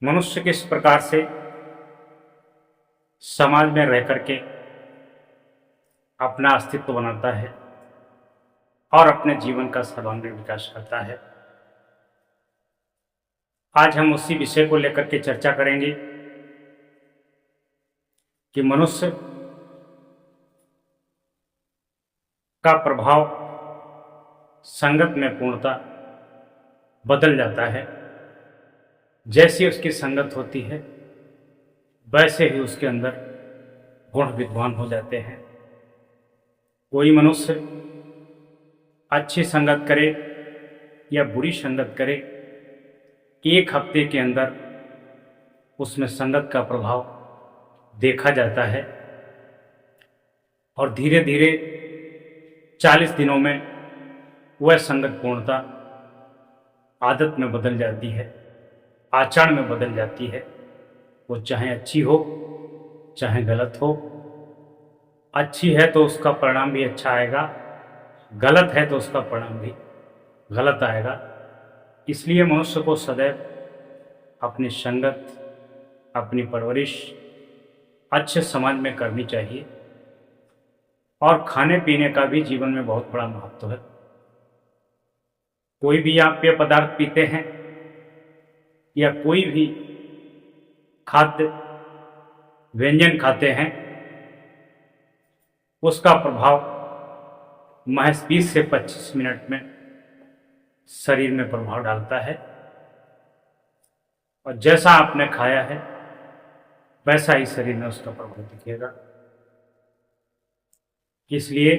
मनुष्य किस प्रकार से समाज में रह करके अपना अस्तित्व बनाता है और अपने जीवन का सर्वांगीण विकास करता है। आज हम उसी विषय को लेकर के चर्चा करेंगे कि मनुष्य का प्रभाव संगत में पूर्णतः बदल जाता है। जैसी उसकी संगत होती है वैसे ही उसके अंदर गुण विद्वान हो जाते हैं। कोई मनुष्य अच्छी संगत करे या बुरी संगत करे, एक हफ्ते के अंदर उसमें संगत का प्रभाव देखा जाता है और धीरे धीरे 40 दिनों में वह संगत पूर्णता आदत में बदल जाती है, आचरण में बदल जाती है। वो चाहे अच्छी हो चाहे गलत हो। अच्छी है तो उसका परिणाम भी अच्छा आएगा, गलत है तो उसका परिणाम भी गलत आएगा। इसलिए मनुष्य को सदैव अपनी संगत, अपनी परवरिश अच्छे समाज में करनी चाहिए। और खाने पीने का भी जीवन में बहुत बड़ा महत्व है। कोई भी आप पेय पदार्थ पीते हैं या कोई भी खाद्य व्यंजन खाते हैं, उसका प्रभाव महज 20 से 25 मिनट में शरीर में प्रभाव डालता है और जैसा आपने खाया है वैसा ही शरीर में उसका प्रभाव दिखेगा। इसलिए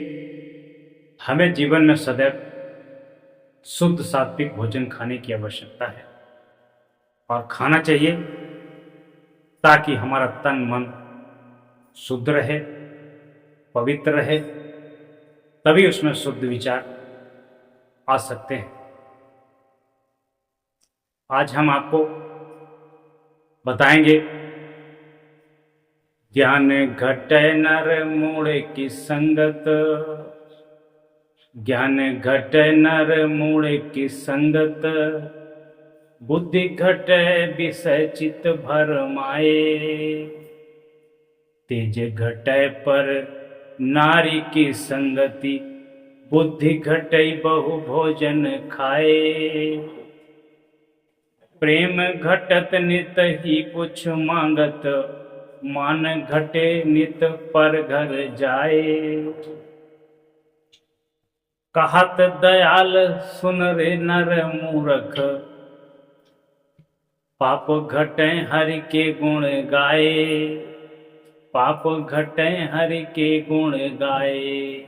हमें जीवन में सदैव शुद्ध सात्विक भोजन खाने की आवश्यकता है और खाना चाहिए ताकि हमारा तन मन शुद्ध रहे, पवित्र रहे, तभी उसमें शुद्ध विचार आ सकते हैं। आज हम आपको बताएंगे, ज्ञान घटे नर मूढ़ की संगत, ज्ञान घटे नर मूढ़ की संगत, बुद्धि घटे विषय चित भर माए, तेज घटे पर नारी की संगति, बुद्धि घटे बहु भोजन खाए, प्रेम घटत नित ही कुछ मांगत, मान घटे नित पर घर जाए, कहत दयाल सुन रे नर मूर्ख, पाप घटे हरि के गुण गाए, पाप घटे हरि के गुण गाए।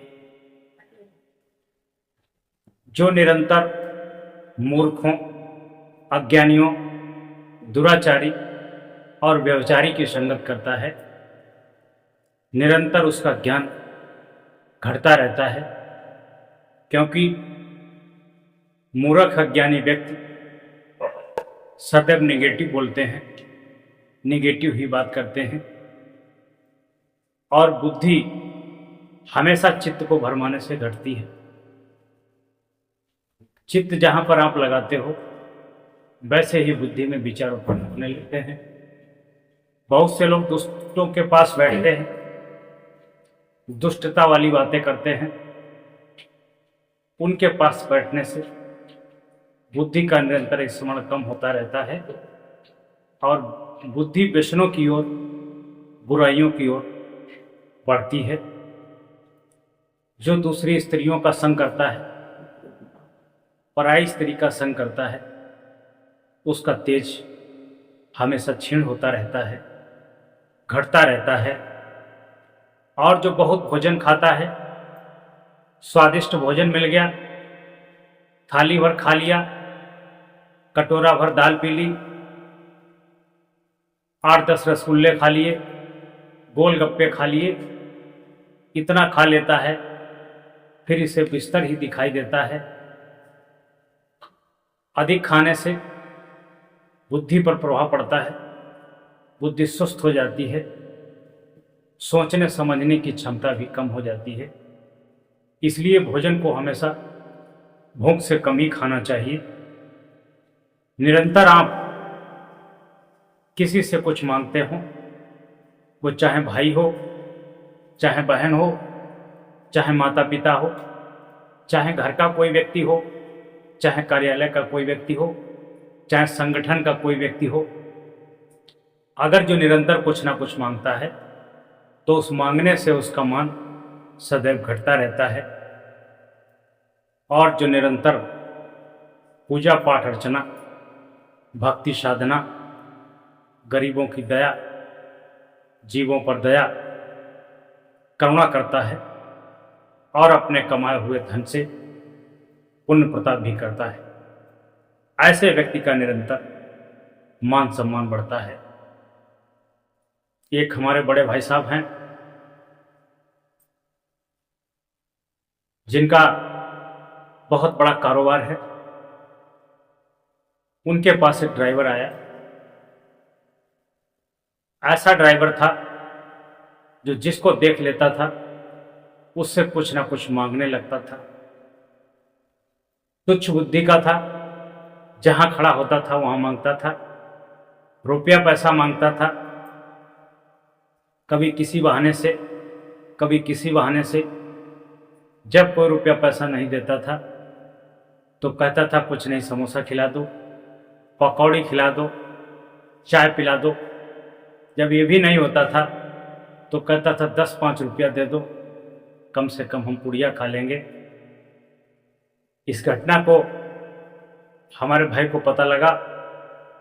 जो निरंतर मूर्खों, अज्ञानियों, दुराचारी और व्यभिचारी की संगत करता है, निरंतर उसका ज्ञान घटता रहता है। क्योंकि मूर्ख अज्ञानी व्यक्ति सदैव नेगेटिव बोलते हैं, नेगेटिव ही बात करते हैं और बुद्धि हमेशा चित्त को भरमाने से घटती है। चित्त जहां पर आप लगाते हो वैसे ही बुद्धि में विचार उत्पन्न होने लगते हैं। बहुत से लोग दुष्टों के पास बैठते हैं, दुष्टता वाली बातें करते हैं। उनके पास बैठने से बुद्धि का निरंतर स्मरण कम होता रहता है और बुद्धि व्यसनों की ओर, बुराइयों की ओर बढ़ती है। जो दूसरी स्त्रियों का संग करता है, पराई स्त्री का संग करता है, उसका तेज हमेशा क्षीण होता रहता है, घटता रहता है। और जो बहुत भोजन खाता है, स्वादिष्ट भोजन मिल गया, थाली भर खा लिया, कटोरा भर दाल पी ली, 8-10 रसगुल्ले खा लिए, गोलगप्पे खा लिए, इतना खा लेता है फिर इसे बिस्तर ही दिखाई देता है। अधिक खाने से बुद्धि पर प्रभाव पड़ता है, बुद्धि सुस्त हो जाती है, सोचने समझने की क्षमता भी कम हो जाती है। इसलिए भोजन को हमेशा भूख से कम ही खाना चाहिए। निरंतर आप किसी से कुछ मांगते हो, वो चाहे भाई हो, चाहे बहन हो, चाहे माता पिता हो, चाहे घर का कोई व्यक्ति हो, चाहे कार्यालय का कोई व्यक्ति हो, चाहे संगठन का कोई व्यक्ति हो, अगर जो निरंतर कुछ ना कुछ मांगता है तो उस मांगने से उसका मान सदैव घटता रहता है। और जो निरंतर पूजा पाठ अर्चना, भक्ति साधना, गरीबों की दया, जीवों पर दया, करुणा करता है और अपने कमाए हुए धन से पुण्य प्रताप भी करता है, ऐसे व्यक्ति का निरंतर मान सम्मान बढ़ता है। एक हमारे बड़े भाई साहब हैं जिनका बहुत बड़ा कारोबार है। उनके पास एक ड्राइवर आया। ऐसा ड्राइवर था जो जिसको देख लेता था उससे कुछ ना कुछ मांगने लगता था। तुच्छ बुद्धि का था, जहां खड़ा होता था वहां मांगता था, रुपया पैसा मांगता था, कभी किसी बहाने से, कभी किसी बहाने से। जब कोई रुपया पैसा नहीं देता था तो कहता था कुछ नहीं, समोसा खिला दो, पकौड़ी खिला दो, चाय पिला दो। जब ये भी नहीं होता था तो कहता था 10-5 रुपया दे दो, कम से कम हम पुड़िया खा लेंगे। इस घटना को हमारे भाई को पता लगा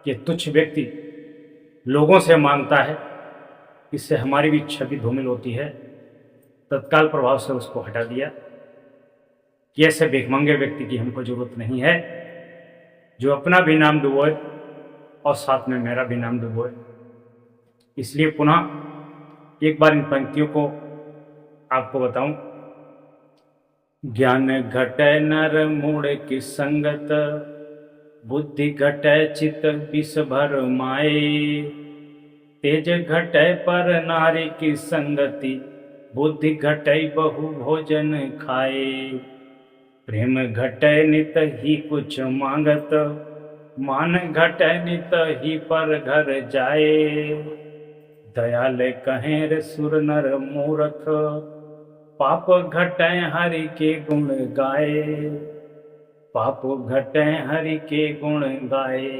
कि तुच्छ व्यक्ति लोगों से मांगता है, इससे हमारी भी छवि धूमिल होती है। तत्काल प्रभाव से उसको हटा दिया कि ऐसे भिखमंगे व्यक्ति की हमको जरूरत नहीं है, जो अपना भी नाम डुबोए और साथ में मेरा भी नाम डुबोए। इसलिए पुनः एक बार इन पंक्तियों को आपको बताऊं। ज्ञान घटै नर मूढ़ की संगत, बुद्धि घटै चित विष भर माए। तेज घटै पर नारी की संगति, बुद्धि घटै बहु भोजन खाए। प्रेम घटै नित ही कुछ मांगत, मान घटै नित ही पर घर जाए। दयाल कहें रे सुर नर मूर्ख, पाप घटै हरि के गुण गाए। पाप घटै हरि के गुण गाए।